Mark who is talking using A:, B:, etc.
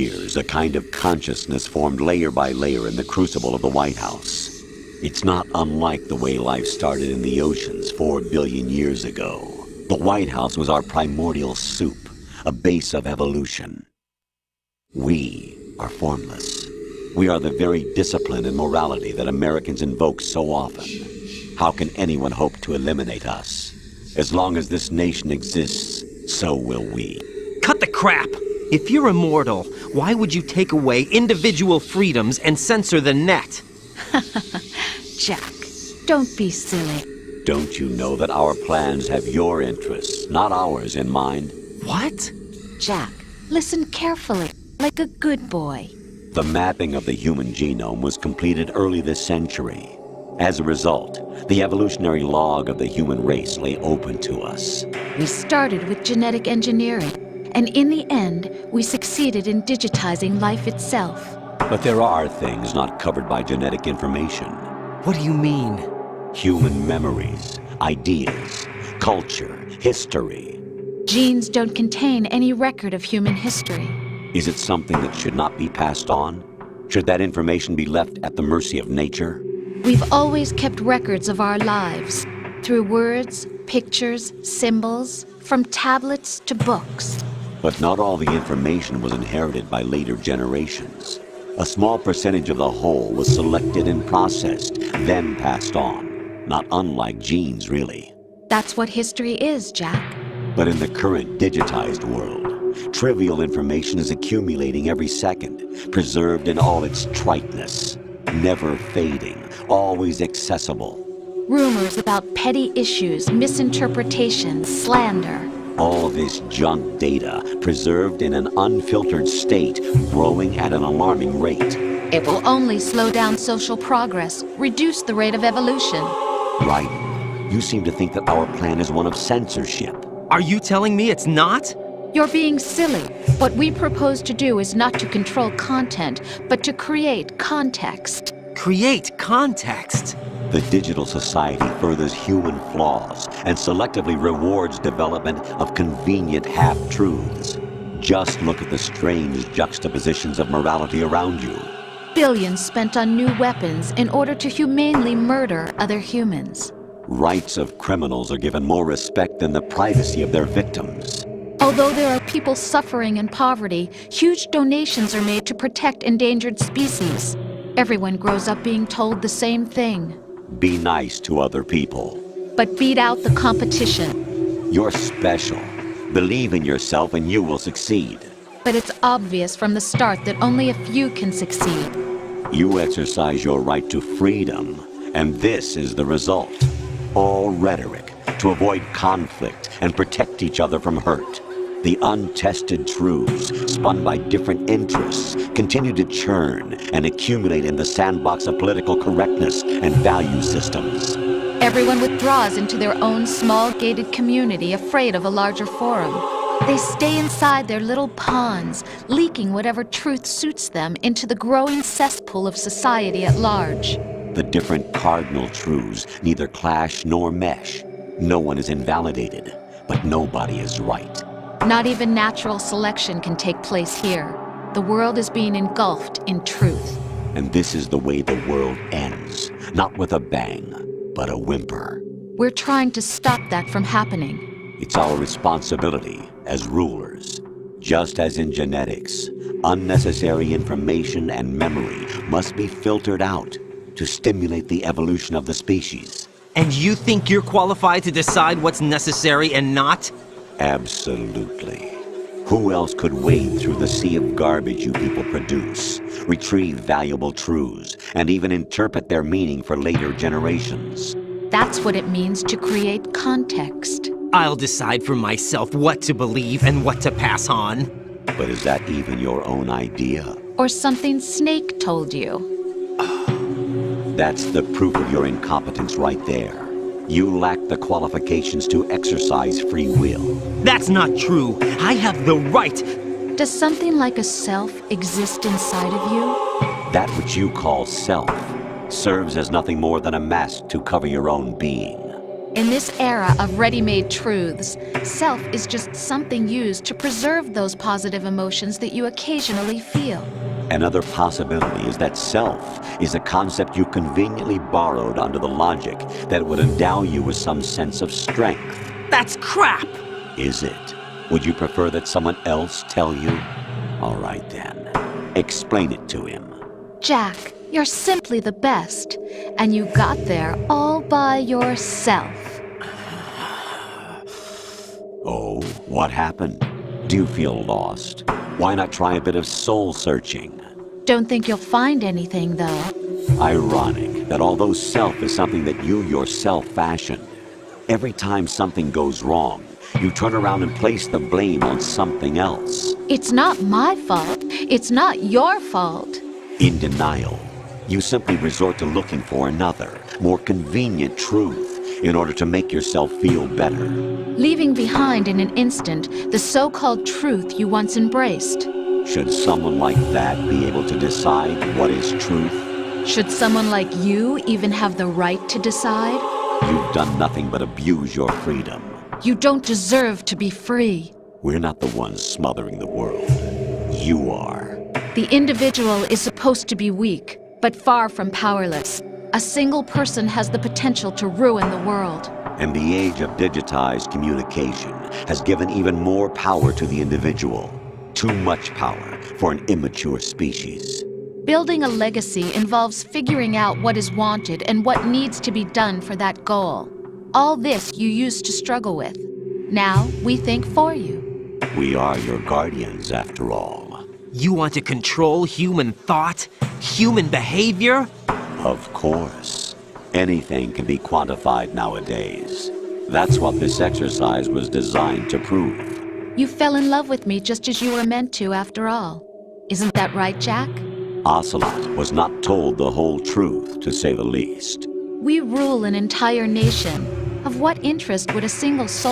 A: Years, a kind of consciousness formed layer by layer in the crucible of the White House. It's not unlike the way life started in the oceans 4 billion years ago. The White House was our primordial soup, a base of evolution. We are formless. We are the very discipline and morality that Americans invoke so often. How can anyone hope to eliminate us? As long as this nation exists, so will we.
B: Cut the crap! If you're immortal, why would you take away individual freedoms and censor the net?
C: Jack, don't be silly.
A: Don't you know that our plans have your interests, not ours, in mind?
B: What?
C: Jack, listen carefully, like a good boy.
A: The mapping of the human genome was completed early this century. As a result, the evolutionary log of the human race lay open to us.
C: We started with genetic engineering. And in the end, we succeeded in digitizing life itself.
A: But there are things not covered by genetic information.
B: What do you mean?
A: Human memories, ideas, culture, history.
C: Genes don't contain any record of human history.
A: Is it something that should not be passed on? Should that information be left at the mercy of nature?
C: We've always kept records of our lives, through words, pictures, symbols, from tablets to books.
A: But not all the information was inherited by later generations. A small percentage of the whole was selected and processed, then passed on. Not unlike genes, really.
C: That's what history is, Jack.
A: But in the current digitized world, trivial information is accumulating every second, preserved in all its triteness, never fading, always accessible.
C: Rumors about petty issues, misinterpretations, slander.
A: All this junk data, preserved in an unfiltered state, growing at an alarming rate.
C: It will only slow down social progress, reduce the rate of evolution.
A: Right. You seem to think that our plan is one of censorship.
B: Are you telling me it's not?
C: You're being silly. What we propose to do is not to control content, but to create context.
B: Create context?
A: The digital society furthers human flaws and selectively rewards development of convenient half-truths. Just look at the strange juxtapositions of morality around you.
C: Billions spent on new weapons in order to humanely murder other humans.
A: Rights of criminals are given more respect than the privacy of their victims.
C: Although there are people suffering in poverty, huge donations are made to protect endangered species. Everyone grows up being told the same thing.
A: Be nice to other people.
C: But beat out the competition.
A: You're special. Believe in yourself and you will succeed.
C: But it's obvious from the start that only a few can succeed.
A: You exercise your right to freedom, and this is the result. All rhetoric to avoid conflict and protect each other from hurt. The untested truths, spun by different interests, continue to churn and accumulate in the sandbox of political correctness and value systems.
C: Everyone withdraws into their own small gated community, afraid of a larger forum. They stay inside their little ponds, leaking whatever truth suits them into the growing cesspool of society at large.
A: The different cardinal truths neither clash nor mesh. No one is invalidated, but nobody is right.
C: Not even natural selection can take place here. The world is being engulfed in truth.
A: And this is the way the world ends. Not with a bang, but a whimper.
C: We're trying to stop that from happening.
A: It's our responsibility as rulers. Just as in genetics, unnecessary information and memory must be filtered out to stimulate the evolution of the species.
B: And you think you're qualified to decide what's necessary and not?
A: Absolutely. Who else could wade through the sea of garbage you people produce, retrieve valuable truths, and even interpret their meaning for later generations?
C: That's what it means to create context.
B: I'll decide for myself what to believe and what to pass on.
A: But is that even your own idea?
C: Or something Snake told you?
A: That's the proof of your incompetence right there. You lack the qualifications to exercise free will.
B: That's not true. I have the right.
C: Does something like a self exist inside of you?
A: That which you call self serves as nothing more than a mask to cover your own being.
C: In this era of ready-made truths, self is just something used to preserve those positive emotions that you occasionally feel.
A: Another possibility is that self is a concept you conveniently borrowed under the logic that it would endow you with some sense of strength.
B: That's crap!
A: Is it? Would you prefer that someone else tell you? All right then. Explain it to him.
C: Jack, you're simply the best, and you got there all by yourself.
A: Oh, what happened? Do you feel lost? Why not try a bit of soul searching?
C: Don't think you'll find anything, though.
A: Ironic that although self is something that you yourself fashioned, every time something goes wrong, you turn around and place the blame on something else.
C: It's not my fault. It's not your fault.
A: In denial, you simply resort to looking for another, more convenient truth in order to make yourself feel better.
C: Leaving behind in an instant the so-called truth you once embraced.
A: Should someone like that be able to decide what is truth?
C: Should someone like you even have the right to decide?
A: You've done nothing but abuse your freedom.
C: You don't deserve to be free.
A: We're not the ones smothering the world. You are.
C: The individual is supposed to be weak, but far from powerless. A single person has the potential to ruin the world.
A: And the age of digitized communication has given even more power to the individual. Too much power for an immature species.
C: Building a legacy involves figuring out what is wanted and what needs to be done for that goal. All this you used to struggle with. Now we think for you.
A: We are your guardians, after all.
B: You want to control human thought? Human behavior?
A: Of course. Anything can be quantified nowadays. That's what this exercise was designed to prove.
C: You fell in love with me just as you were meant to, after all. Isn't that right, Jack?
A: Ocelot was not told the whole truth, to say the least.
C: We rule an entire nation. Of what interest would a single soul